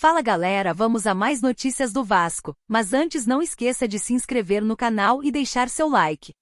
Fala galera, vamos a mais notícias do Vasco, mas antes não esqueça de se inscrever no canal e deixar seu like.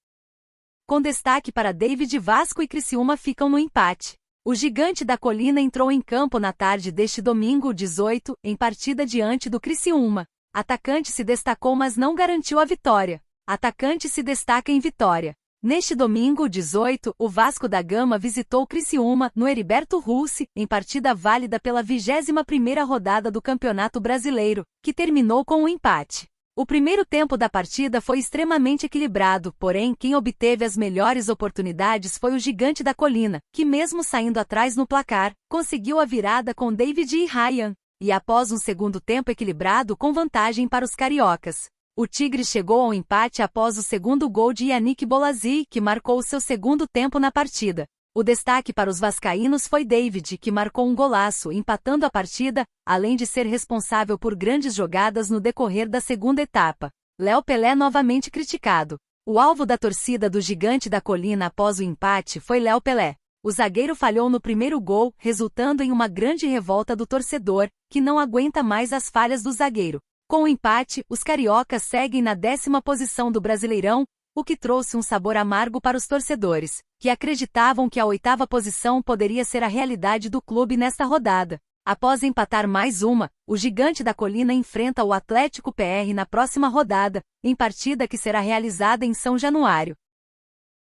Com destaque para David, Vasco e Criciúma ficam no empate. O Gigante da Colina entrou em campo na tarde deste domingo, 18, em partida diante do Criciúma. Atacante se destacou, mas não garantiu a vitória. Atacante se destaca em vitória. Neste domingo, 18, o Vasco da Gama visitou o Criciúma, no Heriberto Russi, em partida válida pela 21ª rodada do Campeonato Brasileiro, que terminou com um empate. O primeiro tempo da partida foi extremamente equilibrado, porém quem obteve as melhores oportunidades foi o Gigante da Colina, que mesmo saindo atrás no placar, conseguiu a virada com David e Ryan, e após um segundo tempo equilibrado com vantagem para os cariocas. O Tigre chegou ao empate após o segundo gol de Yannick Bolasie, que marcou seu segundo tempo na partida. O destaque para os vascaínos foi David, que marcou um golaço, empatando a partida, além de ser responsável por grandes jogadas no decorrer da segunda etapa. Léo Pelé novamente criticado. O alvo da torcida do Gigante da Colina após o empate foi Léo Pelé. O zagueiro falhou no primeiro gol, resultando em uma grande revolta do torcedor, que não aguenta mais as falhas do zagueiro. Com o empate, os cariocas seguem na 10ª posição do Brasileirão, o que trouxe um sabor amargo para os torcedores, que acreditavam que a 8ª posição poderia ser a realidade do clube nesta rodada. Após empatar mais uma, o Gigante da Colina enfrenta o Atlético PR na próxima rodada, em partida que será realizada em São Januário.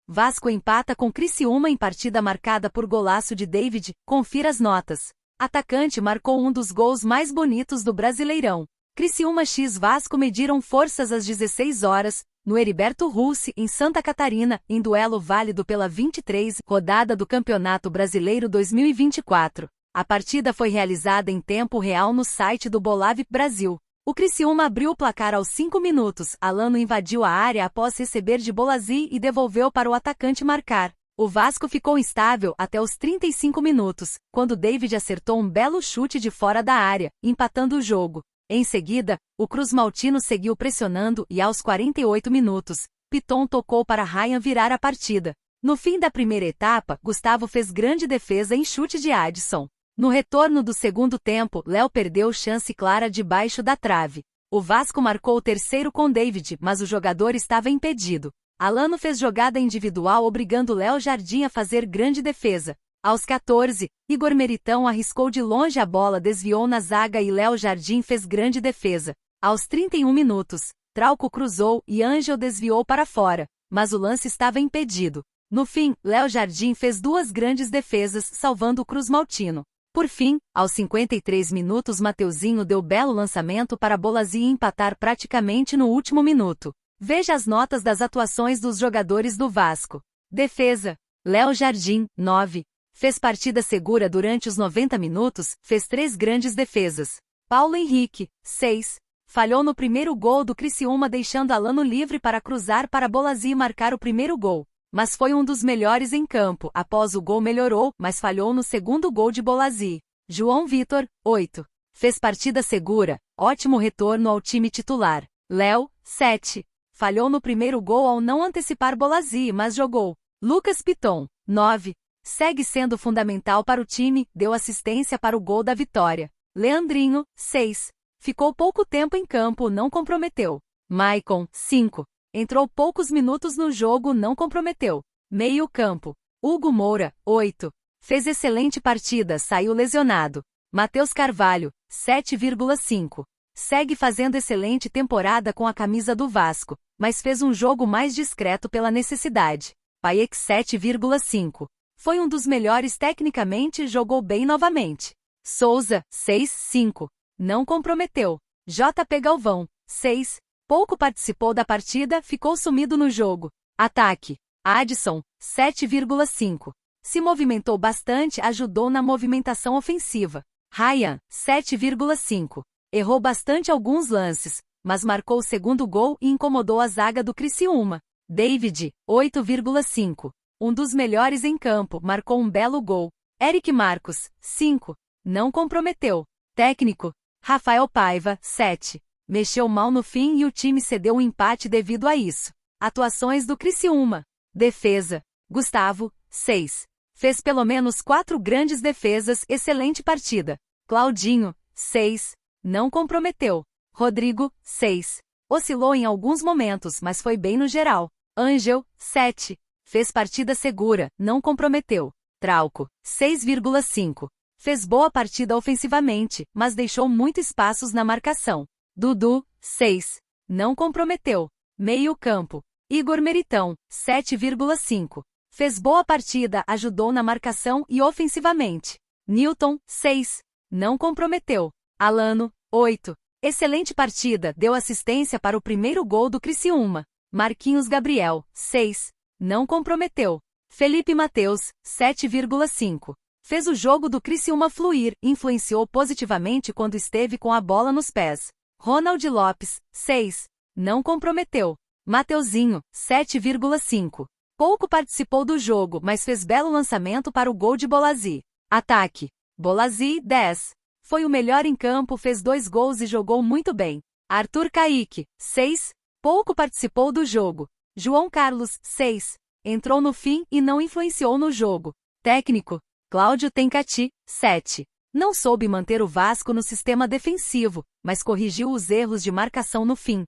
Vasco empata com Criciúma em partida marcada por golaço de David. Confira as notas. Atacante marcou um dos gols mais bonitos do Brasileirão. Criciúma x Vasco mediram forças às 16 horas, no Heriberto Russi, em Santa Catarina, em duelo válido pela 23ª rodada do Campeonato Brasileiro 2024. A partida foi realizada em tempo real no site do Bolave Brasil. O Criciúma abriu o placar aos 5 minutos, Alano invadiu a área após receber de Bolasie e devolveu para o atacante marcar. O Vasco ficou instável até os 35 minutos, quando David acertou um belo chute de fora da área, empatando o jogo. Em seguida, o Cruz Maltino seguiu pressionando e aos 48 minutos, Piton tocou para Ryan virar a partida. No fim da primeira etapa, Gustavo fez grande defesa em chute de Adson. No retorno do segundo tempo, Léo perdeu chance clara debaixo da trave. O Vasco marcou o terceiro com David, mas o jogador estava impedido. Alano fez jogada individual obrigando Léo Jardim a fazer grande defesa. Aos 14, Igor Meritão arriscou de longe a bola, desviou na zaga e Léo Jardim fez grande defesa. Aos 31 minutos, Trauco cruzou e Ângel desviou para fora, mas o lance estava impedido. No fim, Léo Jardim fez duas grandes defesas, salvando o Cruz Maltino. Por fim, aos 53 minutos, Mateuzinho deu belo lançamento para Bolasie empatar praticamente no último minuto. Veja as notas das atuações dos jogadores do Vasco. Defesa: Léo Jardim, 9. Fez partida segura durante os 90 minutos, fez 3 grandes defesas. Paulo Henrique, 6. Falhou no primeiro gol do Criciúma, deixando Alano livre para cruzar para Bolasie marcar o primeiro gol. Mas foi um dos melhores em campo. Após o gol melhorou, mas falhou no segundo gol de Bolasie. João Vitor, 8. Fez partida segura, ótimo retorno ao time titular. Léo, 7. Falhou no primeiro gol ao não antecipar Bolasie, mas jogou. Lucas Piton, 9. Segue sendo fundamental para o time, deu assistência para o gol da vitória. Leandrinho, 6. Ficou pouco tempo em campo, não comprometeu. Maicon, 5. Entrou poucos minutos no jogo, não comprometeu. Meio campo. Hugo Moura, 8. Fez excelente partida, saiu lesionado. Matheus Carvalho, 7,5. Segue fazendo excelente temporada com a camisa do Vasco, mas fez um jogo mais discreto pela necessidade. Paek, 7,5. Foi um dos melhores tecnicamente e jogou bem novamente. Souza, 6,5. Não comprometeu. JP Galvão, 6. Pouco participou da partida, ficou sumido no jogo. Ataque: Adson, 7,5. Se movimentou bastante, ajudou na movimentação ofensiva. Ryan, 7,5. Errou bastante alguns lances, mas marcou o segundo gol e incomodou a zaga do Criciúma. David, 8,5. Um dos melhores em campo, marcou um belo gol. Eric Marcos, 5. Não comprometeu. Técnico: Rafael Paiva, 7. Mexeu mal no fim e o time cedeu um empate devido a isso. Atuações do Criciúma. Defesa: Gustavo, 6. Fez pelo menos 4 grandes defesas, excelente partida. Claudinho, 6. não comprometeu. Rodrigo, 6. Oscilou em alguns momentos, mas foi bem no geral. Ângel, 7. Fez partida segura, não comprometeu. Trauco, 6,5. Fez boa partida ofensivamente, mas deixou muito espaços na marcação. Dudu, 6. Não comprometeu. Meio-campo. Igor Meritão, 7,5. Fez boa partida, ajudou na marcação e ofensivamente. Newton, 6. Não comprometeu. Alano, 8. Excelente partida, deu assistência para o primeiro gol do Criciúma. Marquinhos Gabriel, 6. Não comprometeu. Felipe Mateus, 7,5. Fez o jogo do Criciúma fluir, influenciou positivamente quando esteve com a bola nos pés. Ronald Lopes, 6. Não comprometeu. Mateuzinho, 7,5. Pouco participou do jogo, mas fez belo lançamento para o gol de Bolazzi. Ataque. Bolazzi, 10. Foi o melhor em campo, fez 2 gols e jogou muito bem. Arthur Caíque, 6. Pouco participou do jogo. João Carlos, 6. Entrou no fim e não influenciou no jogo. Técnico. Cláudio Tencati, 7. Não soube manter o Vasco no sistema defensivo, mas corrigiu os erros de marcação no fim.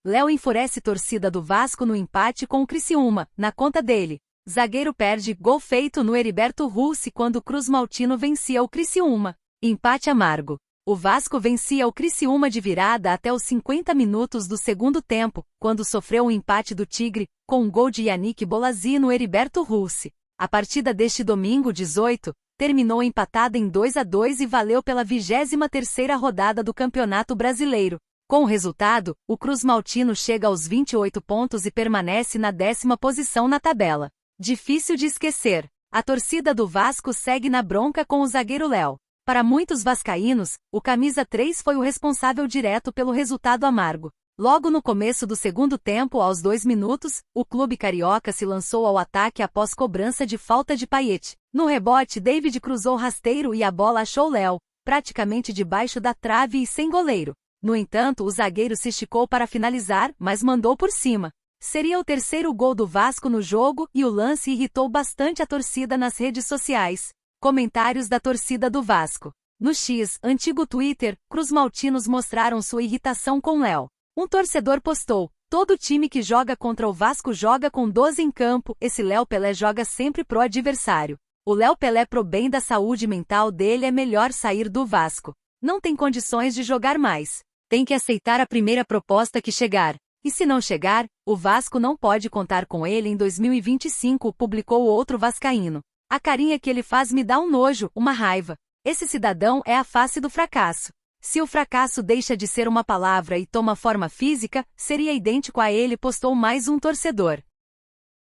Léo enfurece torcida do Vasco no empate com o Criciúma, na conta dele. Zagueiro perde gol feito no Heriberto Russi quando Cruz Maltino vencia o Criciúma. Empate amargo. O Vasco vencia o Criciúma de virada até os 50 minutos do segundo tempo, quando sofreu um empate do Tigre, com um gol de Yannick Bolazzi no Heriberto Russi. A partida deste domingo 18, terminou empatada em 2-2 e valeu pela 23ª rodada do Campeonato Brasileiro. Com o resultado, o Cruz Maltino chega aos 28 pontos e permanece na 10ª posição na tabela. Difícil de esquecer. A torcida do Vasco segue na bronca com o zagueiro Léo. Para muitos vascaínos, o camisa 3 foi o responsável direto pelo resultado amargo. Logo no começo do segundo tempo, aos 2 minutos, o clube carioca se lançou ao ataque após cobrança de falta de Payet. No rebote, David cruzou rasteiro e a bola achou Léo, praticamente debaixo da trave e sem goleiro. No entanto, o zagueiro se esticou para finalizar, mas mandou por cima. Seria o terceiro gol do Vasco no jogo e o lance irritou bastante a torcida nas redes sociais. Comentários da torcida do Vasco. No X, antigo Twitter, Cruz Maltinos mostraram sua irritação com Léo. Um torcedor postou: todo time que joga contra o Vasco joga com 12 em campo, esse Léo Pelé joga sempre pro adversário. O Léo Pelé, pro bem da saúde mental dele, é melhor sair do Vasco. Não tem condições de jogar mais. Tem que aceitar a primeira proposta que chegar. E se não chegar, o Vasco não pode contar com ele em 2025, publicou outro vascaíno. A carinha que ele faz me dá um nojo, uma raiva. Esse cidadão é a face do fracasso. Se o fracasso deixa de ser uma palavra e toma forma física, seria idêntico a ele, postou mais um torcedor.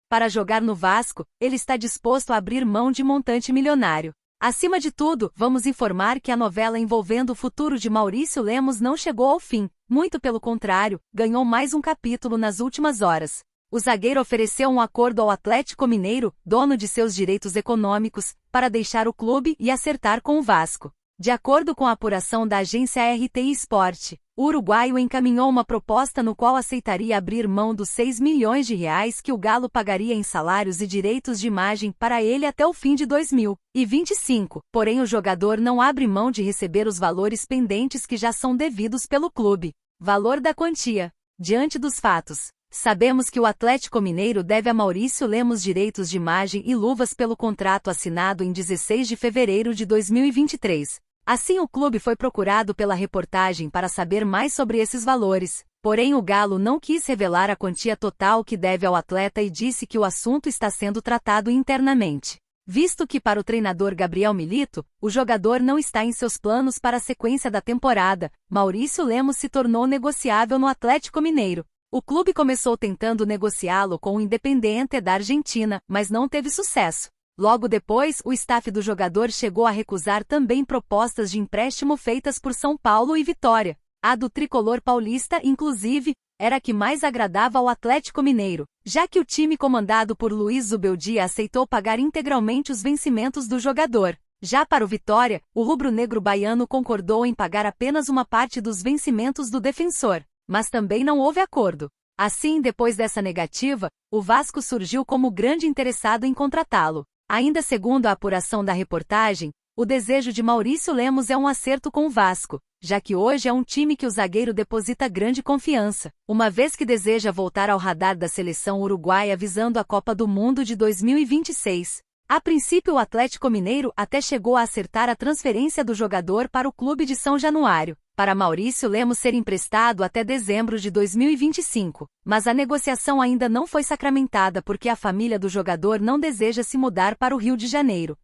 Para jogar no Vasco, ele está disposto a abrir mão de montante milionário. Acima de tudo, vamos informar que a novela envolvendo o futuro de Maurício Lemos não chegou ao fim, muito pelo contrário, ganhou mais um capítulo nas últimas horas. O zagueiro ofereceu um acordo ao Atlético Mineiro, dono de seus direitos econômicos, para deixar o clube e acertar com o Vasco. De acordo com a apuração da agência RTI Sport, o uruguaio encaminhou uma proposta no qual aceitaria abrir mão dos 6 milhões de reais que o Galo pagaria em salários e direitos de imagem para ele até o fim de 2025, porém o jogador não abre mão de receber os valores pendentes que já são devidos pelo clube. Valor da quantia. Diante dos fatos, sabemos que o Atlético Mineiro deve a Maurício Lemos direitos de imagem e luvas pelo contrato assinado em 16 de fevereiro de 2023. Assim, o clube foi procurado pela reportagem para saber mais sobre esses valores, porém o Galo não quis revelar a quantia total que deve ao atleta e disse que o assunto está sendo tratado internamente. Visto que para o treinador Gabriel Milito, o jogador não está em seus planos para a sequência da temporada, Maurício Lemos se tornou negociável no Atlético Mineiro. O clube começou tentando negociá-lo com o Independiente da Argentina, mas não teve sucesso. Logo depois, o staff do jogador chegou a recusar também propostas de empréstimo feitas por São Paulo e Vitória. A do tricolor paulista, inclusive, era a que mais agradava ao Atlético Mineiro, já que o time comandado por Luiz Zubeldia aceitou pagar integralmente os vencimentos do jogador. Já para o Vitória, o rubro-negro baiano concordou em pagar apenas uma parte dos vencimentos do defensor, mas também não houve acordo. Assim, depois dessa negativa, o Vasco surgiu como grande interessado em contratá-lo. Ainda segundo a apuração da reportagem, o desejo de Maurício Lemos é um acerto com o Vasco. já que hoje é um time que o zagueiro deposita grande confiança, uma vez que deseja voltar ao radar da seleção uruguaia visando a Copa do Mundo de 2026. A princípio, o Atlético Mineiro até chegou a acertar a transferência do jogador para o clube de São Januário, para Maurício Lemos ser emprestado até dezembro de 2025, mas a negociação ainda não foi sacramentada porque a família do jogador não deseja se mudar para o Rio de Janeiro.